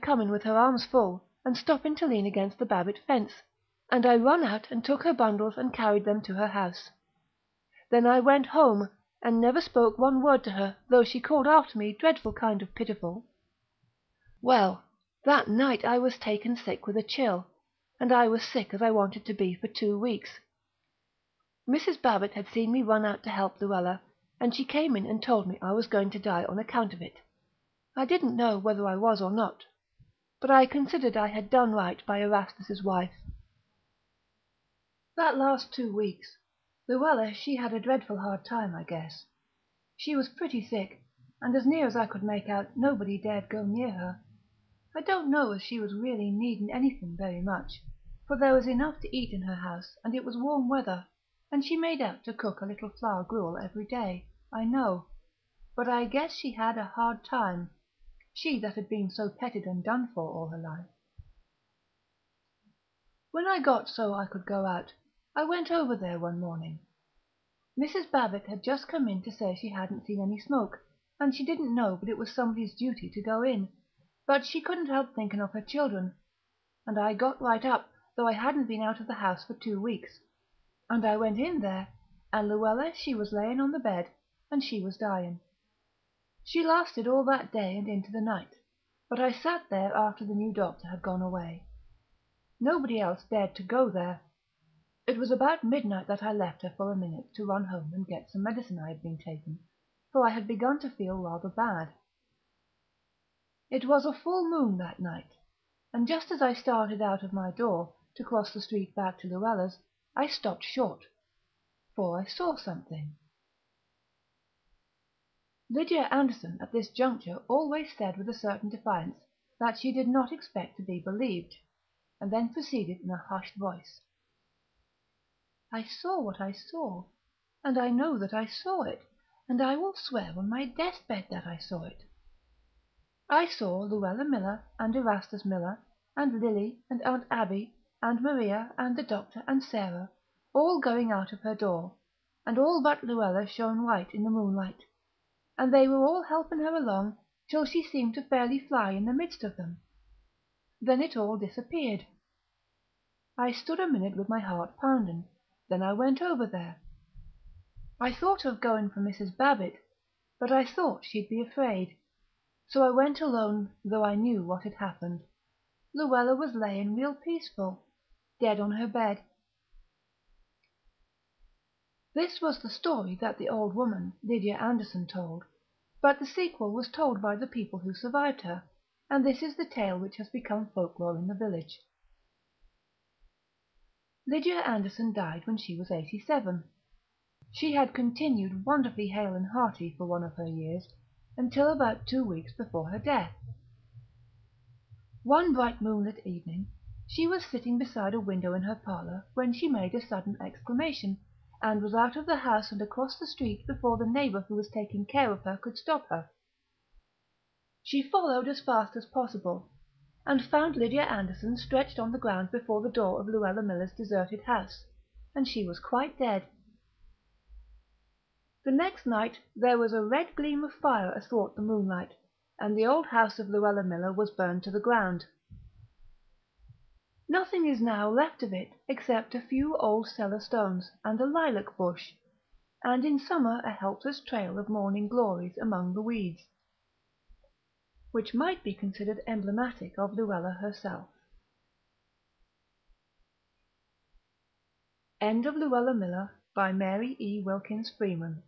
comin' with her arms full, and stoppin' to lean against the Babbit fence, and I run out and took her bundles and carried them to her house. Then I went home, and never spoke one word to her, though she called after me dreadful kind of pitiful. Well, that night I was taken sick with a chill, and I was sick as I wanted to be for 2 weeks. Mrs. Babbit had seen me run out to help Luella, and she came in and told me I was going to die on account of it. I didn't know whether I was or not, but I considered I had done right by Erastus's wife. That last 2 weeks, Luella she had a dreadful hard time, I guess. She was pretty sick, and as near as I could make out nobody dared go near her. I don't know as she was really needin' anything very much, for there was enough to eat in her house, and it was warm weather, and she made out to cook a little flour gruel every day, I know, but I guess she had a hard time, she that had been so petted and done for all her life. When I got so I could go out, I went over there one morning. Mrs. Babbit had just come in to say she hadn't seen any smoke, and she didn't know but it was somebody's duty to go in, but she couldn't help thinking of her children, and I got right up, though I hadn't been out of the house for 2 weeks, and I went in there, and Luella she was layin' on the bed, and she was dyin'. She lasted all that day and into the night, but I sat there after the new doctor had gone away. Nobody else dared to go there. It was about midnight that I left her for a minute to run home and get some medicine I had been taking, for I had begun to feel rather bad. It was a full moon that night, and just as I started out of my door to cross the street back to Luella's, I stopped short, for I saw something. Lydia Anderson at this juncture always said with a certain defiance that she did not expect to be believed, and then proceeded in a hushed voice. I saw what I saw, and I know that I saw it, and I will swear on my deathbed that I saw it. I saw Luella Miller and Erastus Miller and Lily and Aunt Abby and Maria and the doctor and Sarah all going out of her door, and all but Luella shone white in the moonlight, and they were all helping her along till she seemed to fairly fly in the midst of them. Then it all disappeared. I stood a minute with my heart poundin', then I went over there. I thought of goin' for Mrs. Babbit, but I thought she'd be afraid, so I went alone, though I knew what had happened. Luella was layin' real peaceful, dead on her bed. This was the story that the old woman, Lydia Anderson, told, but the sequel was told by the people who survived her, and this is the tale which has become folklore in the village. Lydia Anderson died when she was 87. She had continued wonderfully hale and hearty for one of her years, until about 2 weeks before her death. One bright moonlit evening, she was sitting beside a window in her parlour when she made a sudden exclamation, and was out of the house and across the street before the neighbour who was taking care of her could stop her. She followed as fast as possible, and found Lydia Anderson stretched on the ground before the door of Luella Miller's deserted house, and she was quite dead. The next night there was a red gleam of fire athwart the moonlight, and the old house of Luella Miller was burned to the ground. Nothing is now left of it except a few old cellar stones and a lilac bush, and in summer a helpless trail of morning glories among the weeds, which might be considered emblematic of Luella herself. End of Luella Miller by Mary E. Wilkins Freeman.